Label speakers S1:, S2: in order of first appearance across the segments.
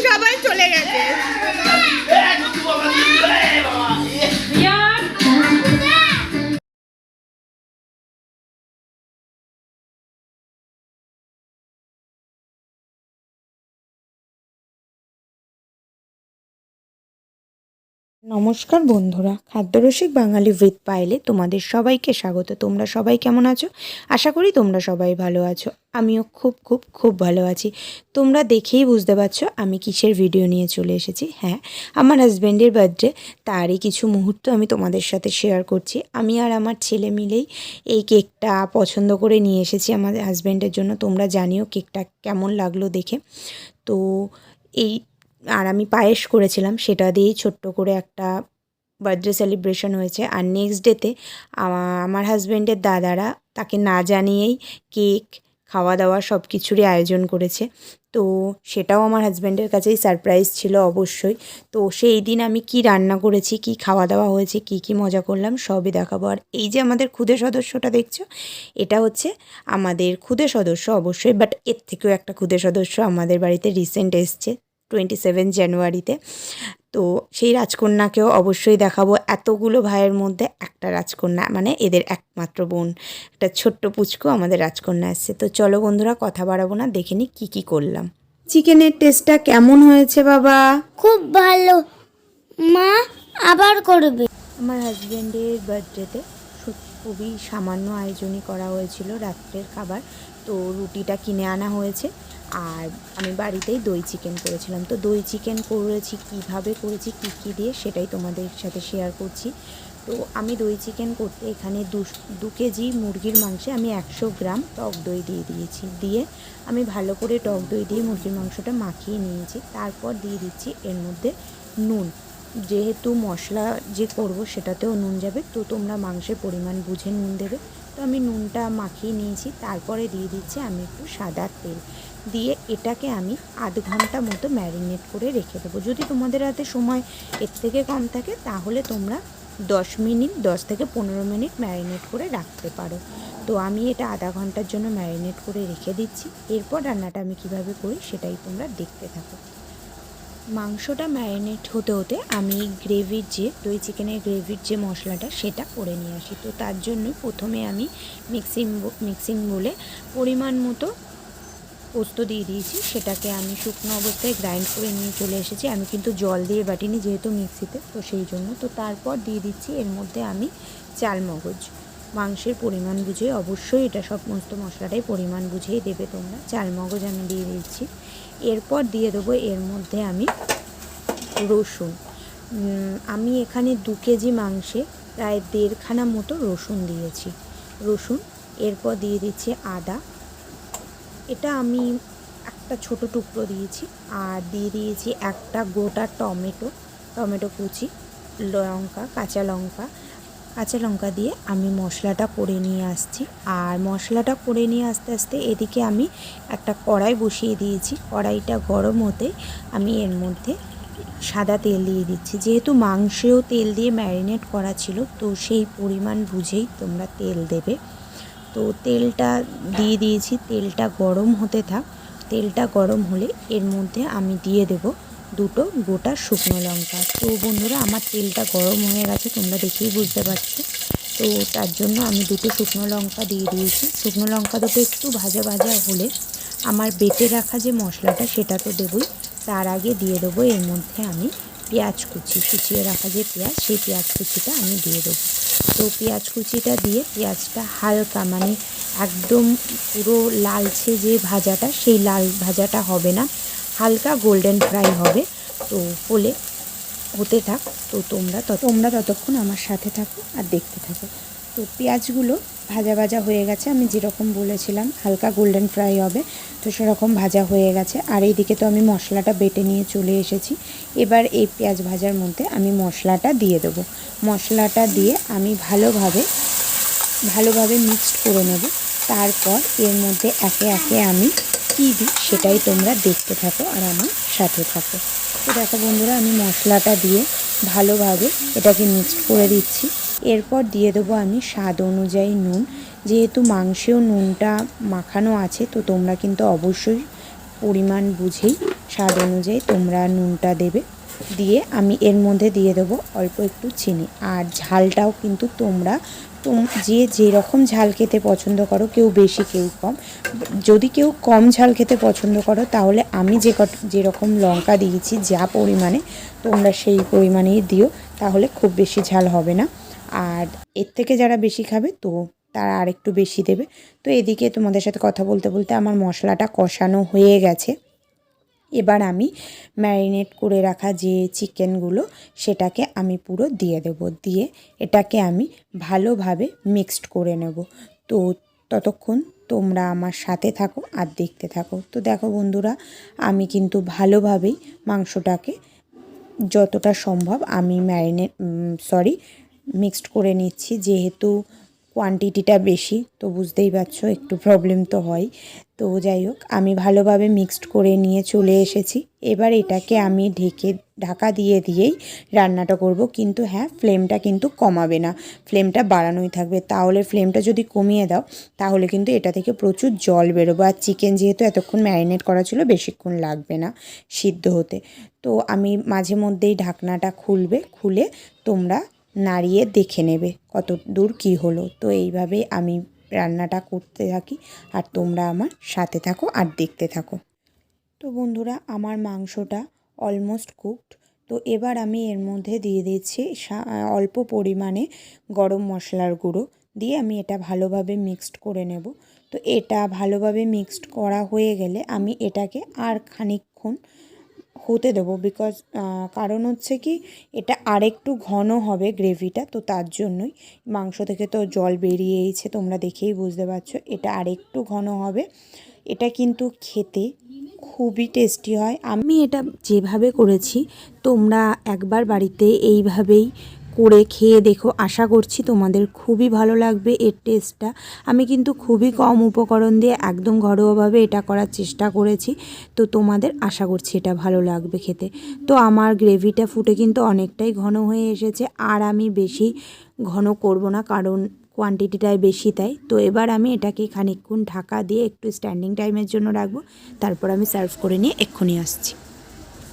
S1: সবাই চলে গেছে। নমস্কার বন্ধুরা, খাদ্য রসিক বাঙালি উইথ পায়েলে তোমাদের সবাইকে স্বাগত। তোমরা সবাই কেমন আছো? আশা করি তোমরা সবাই ভালো আছো। আমিও খুব খুব খুব ভালো আছি। তোমরা দেখেই বুঝতে পারছো আমি কিসের ভিডিও নিয়ে চলে এসেছি। হ্যাঁ, আমার হাজব্যান্ডের বার্থডে, তারই কিছু মুহূর্ত আমি তোমাদের সাথে শেয়ার করছি। আমি আর আমার ছেলে মিলেই এই কেকটা পছন্দ করে নিয়ে এসেছি আমাদের হাজব্যান্ডের জন্য। তোমরা জানিও কেকটা কেমন লাগলো দেখে। তো এই আর আমি পায়েস করেছিলাম, সেটা দিয়েই ছোট্ট করে একটা বার্থডে সেলিব্রেশন হয়েছে। আর নেক্সট ডেতে আমার হাজব্যান্ডের দাদারা তাকে না জানিয়েই কেক, খাওয়া দাওয়া সব কিছুরই আয়োজন করেছে। তো সেটাও আমার হাজব্যান্ডের কাছেই সারপ্রাইজ ছিল অবশ্যই। তো সেই দিন আমি কি রান্না করেছি, কি খাওয়া দাওয়া হয়েছে, কি মজা করলাম সবই দেখাবো। আর এই যে আমাদের ক্ষুদে সদস্যটা দেখছো, এটা হচ্ছে আমাদের ক্ষুদে সদস্য অবশ্যই, বাট এর থেকেও একটা ক্ষুদে সদস্য আমাদের বাড়িতে রিসেন্ট এসছে 27 জানুয়ারিতে। তো সেই রাজকন্যাকেও অবশ্যই দেখাবো। এতগুলো ভাইয়ের মধ্যে একটা রাজকন্যা, মানে এদের একমাত্র বোন, একটা ছোট্ট পুচকু আমাদের রাজকন্যা এসছে। তো চলো বন্ধুরা, কথা বাড়াবো না, দেখে নিই কী করলাম। চিকেনের টেস্টটা কেমন হয়েছে বাবা?
S2: খুব ভালো মা, আবার করবে।
S1: আমার হাজব্যান্ডের বার্থডেতে খুবই সামান্য আয়োজনই করা হয়েছিল রাত্রের খাবার। তো রুটিটা কিনে আনা হয়েছে, আর আমি বাড়িতেই দই চিকেন করেছিলাম। তো দই চিকেন করেছি, কীভাবে করেছি, কী দিয়ে, সেটাই তোমাদের সাথে শেয়ার করছি। তো আমি দই চিকেন করতে এখানে 2 কেজি মুরগির মাংসে আমি 100 গ্রাম টক দই দিয়ে দিয়েছি। দিয়ে আমি ভালো করে টক দই দিয়ে মুরগির মাংসটা মাখিয়ে নিয়েছি। তারপর দিয়ে দিচ্ছি এর মধ্যে নুন। যেহেতু মশলা যে করব সেটাতেও নুন যাবে, তো তোমরা মাংসের পরিমাণ বুঝে নুন দেবে। তো আমি নুনটা মাখিয়ে নিয়েছি। তারপরে দিয়ে দিচ্ছি আমি একটু সাদা তেল দিয়ে এটাকে আমি আধ ঘন্টা মতো ম্যারিনেট করে রেখে দেবো। যদি তোমাদের হাতে সময় এর থেকে কম থাকে তাহলে তোমরা 10 থেকে 15 মিনিট ম্যারিনেট করে রাখতে পারো। তো আমি এটা আধা ঘন্টার জন্য ম্যারিনেট করে রেখে দিচ্ছি। এরপর রান্নাটা আমি কিভাবে করি সেটাই তোমরা দেখতে থাকো। মাংসটা ম্যারিনেট হতে হতে আমি গ্রেভির যে দই চিকেনের গ্রেভির যে মশলাটা সেটা করে নিয়ে আসি। তো তার জন্য প্রথমে আমি মিক্সিং বলে পরিমাণ মতো পোস্ত দিয়ে দিয়েছি। সেটাকে আমি শুকনো অবস্থায় গ্রাইন্ড করে নিয়ে চলে এসেছি। আমি কিন্তু জল দিয়ে বাটিনি যেহেতু মিক্সিতে, তো সেই জন্য। তো তারপর দিয়ে দিচ্ছি এর মধ্যে আমি চাল মগজ। মাংসের পরিমাণ বুঝে অবশ্যই এটা সমস্ত মশলাটাই পরিমাণ বুঝেই দেবে তোমরা। চাল মগজ আমি দিয়ে দিচ্ছি। এরপর দিয়ে দেবো এর মধ্যে আমি রসুন। আমি এখানে 2 কেজি মাংসে প্রায় 1.5 খানা মতো রসুন দিয়েছি। এরপর দিয়ে দিচ্ছি আদা, এটা আমি একটা ছোট টুকরো দিয়েছি। আর দিয়ে দিয়েছি একটা গোটা টমেটো কুচি, কাঁচা লঙ্কা দিয়ে আমি মশলাটা করে নিয়ে আসছি। আর মশলাটা করে নিয়ে আস্তে আস্তে এদিকে আমি একটা কড়াই বসিয়ে দিয়েছি। কড়াইটা গরম হতে আমি এর মধ্যে সাদা তেল দিয়ে দিচ্ছি। যেহেতু মাংসেও তেল দিয়ে ম্যারিনেট করা ছিল, তো সেই পরিমাণ বুঝেই তোমরা তেল দেবে। তো তেলটা দিয়ে দিয়েছি, তেলটা গরম হতে থাক। তেলটা গরম হলে এর মধ্যে আমি দিয়ে দেব 2 গোটা শুকনো লঙ্কা। তো বন্ধুরা, আমার তেলটা গরম হয়ে গেছে, তোমরা দেখেই বুঝতে পারছো। তো তার জন্য আমি 2 শুকনো লঙ্কা দিয়ে দিয়েছি। শুকনো লঙ্কা দুটো একটু ভাজা হলে আমার বেটে রাখা যে মশলাটা সেটা তো দেবই, তার আগে দিয়ে দেবো এর মধ্যে আমি পেঁয়াজ কুচিয়ে রাখা যে পেঁয়াজ, সেই পেঁয়াজ কুচিটা আমি দিয়ে দেবো। তো পেঁয়াজ কুচিটা দিয়ে পেঁয়াজটা হালকা, মানে একদম পুরো লালচে যে ভাজাটা, সেই লাল ভাজাটা হবে না, হালকা গোল্ডেন ফ্রাই হবে। তো হতে থাক। তো তোমরা ততক্ষণ আমার সাথে থাকো আর দেখতে থাকো। তো পেঁয়াজগুলো ভাজা হয়ে গেছে, আমি যেরকম বলেছিলাম হালকা গোল্ডেন ফ্রাই হবে, তো সেরকম ভাজা হয়ে গেছে। আর এইদিকে তো আমি মশলাটা বেটে নিয়ে চলে এসেছি। এবার এই পেঁয়াজ ভাজার মধ্যে আমি মশলাটা দিয়ে দেবো। মশলাটা দিয়ে আমি ভালোভাবে মিক্সড করে নেব। তারপর এর মধ্যে একে একে আমি কী দিই সেটাই তোমরা দেখতে থাকো আর আমার সাথে থাকো। তো দেখো বন্ধুরা, আমি মশলাটা দিয়ে ভালোভাবে এটাকে মিক্সড করে দিচ্ছি। এরপর দিয়ে দেবো আমি স্বাদ অনুযায়ী নুন। যেহেতু মাংসেও নুনটা মাখানো আছে, তো তোমরা কিন্তু অবশ্যই পরিমাণ বুঝেই স্বাদ অনুযায়ী তোমরা নুনটা দেবে। দিয়ে আমি এর মধ্যে দিয়ে দেবো অল্প একটু চিনি। আর ঝালটাও কিন্তু তোমরা যে যেরকম ঝাল খেতে পছন্দ করো, কেউ বেশি কেউ কম। যদি কেউ কম ঝাল খেতে পছন্দ করো, তাহলে আমি যেরকম লঙ্কা দিয়েছি যা পরিমাণে, তোমরা সেই পরিমাণেই দিও, তাহলে খুব বেশি ঝাল হবে না। আর এর থেকে যারা বেশি খাবে তো তারা আরেকটু বেশি দেবে। তো এদিকে তোমাদের সাথে কথা বলতে বলতে আমার মশলাটা কষানো হয়ে গেছে। এবার আমি ম্যারিনেট করে রাখা যে চিকেনগুলো সেটাকে আমি পুরো দিয়ে দেব। দিয়ে এটাকে আমি ভালোভাবে মিক্সড করে নেব। তো ততক্ষণ তোমরা আমার সাথে থাকো আর দেখতে থাকো। তো দেখো বন্ধুরা, আমি কিন্তু ভালোভাবেই মাংসটাকে যতটা সম্ভব আমি মিক্সড করে নিচ্ছি। যেহেতু কোয়ান্টিটিটা বেশি, তো বুঝতেই পারছো একটু প্রবলেম তো হয়। তো যাই হোক, আমি ভালোভাবে মিক্সড করে নিয়ে চলে এসেছি। এবার এটাকে আমি ঢাকা দিয়েই রান্নাটা করব। কিন্তু হ্যাঁ, ফ্লেমটা কিন্তু কমাবে না, ফ্লেমটা বাড়ানোই থাকবে। তাহলে ফ্লেমটা যদি কমিয়ে দাও, তাহলে কিন্তু এটা থেকে প্রচুর জল বেরোবে। আর চিকেন যেহেতু এতক্ষণ ম্যারিনেট করা ছিল, বেশিক্ষণ লাগবে না সিদ্ধ হতে। তো আমি মাঝে মধ্যেই ঢাকনাটা খুলে তোমরা নাড়িয়ে দেখে নেবে কত দূর কী হলো। তো এইভাবেই আমি রান্নাটা করতে থাকি আর তোমরা আমার সাথে থাকো আর দেখতে থাকো। তো বন্ধুরা, আমার মাংসটা অলমোস্ট কুকড। তো এবার আমি এর মধ্যে দিয়ে দিচ্ছি অল্প পরিমাণে গরম মশলার গুঁড়ো। দিয়ে আমি এটা ভালোভাবে মিক্সড করে নেব। তো এটা ভালোভাবে মিক্সড করা হয়ে গেলে আমি এটাকে আর খানিকক্ষণ হতে দেবো। কারণ হচ্ছে কি, এটা আরেকটু ঘন হবে গ্রেভিটা, তো তার জন্যই। মাংস থেকে তো জল বেরিয়েইছে, তোমরা দেখেই বুঝতে পারছো। এটা আরেকটু ঘন হবে। এটা কিন্তু খেতে খুবই টেস্টি হয়। আমি এটা যেভাবে করেছি, তোমরা একবার বাড়িতে এইভাবেই করে খেয়ে দেখো। আশা করছি তোমাদের খুবই ভালো লাগবে এর টেস্টটা। আমি কিন্তু খুবই কম উপকরণ দিয়ে একদম ঘরোয়াভাবে এটা করার চেষ্টা করেছি। তো তোমাদের আশা করছি এটা ভালো লাগবে খেতে। তো আমার গ্রেভিটা ফুটে কিন্তু অনেকটাই ঘন হয়ে এসেছে। আর আমি বেশি ঘন করব না, কারণ কোয়ান্টিটিটাই বেশি তাই। তো এবার আমি এটাকে খানিকক্ষণ ঢাকা দিয়ে একটু স্ট্যান্ডিং টাইমের জন্য রাখবো। তারপর আমি সার্ভ করে নিয়ে এক্ষুনি আসছি।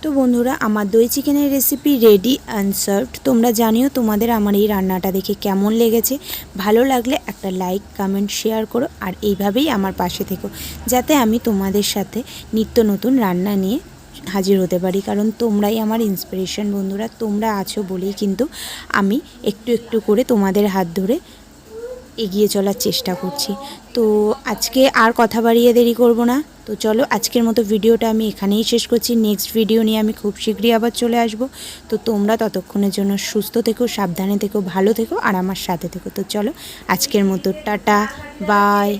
S1: তো বন্ধুরা, আমার দই চিকেনের রেসিপি রেডি অ্যান্ড সার্ভড। তোমরা জানিও তোমাদের আমার এই রান্নাটা দেখে কেমন লেগেছে। ভালো লাগলে একটা লাইক, কমেন্ট, শেয়ার করো। আর এইভাবেই আমার পাশে থেকো, যাতে আমি তোমাদের সাথে নিত্য নতুন রান্না নিয়ে হাজির হতে পারি। কারণ তোমরাই আমার ইন্সপিরেশন বন্ধুরা। তোমরা আছো বলেই কিন্তু আমি একটু একটু করে তোমাদের হাত ধরে এগিয়ে চলার চেষ্টা করছি। তো আজকে আর কথা বাড়িয়ে দেরি করব না। তো চলো, আজকের মতো ভিডিওটা আমি এখানেই শেষ করছি। নেক্সট ভিডিও নিয়ে আমি খুব শীঘ্রই আবার চলে আসব। তো তোমরা ততক্ষণের জন্য সুস্থ থেকো, সাবধানে থেকো, ভালো থেকো আর আমার সাথে থেকো। তো চলো, আজকের মতো টাটা, বাই।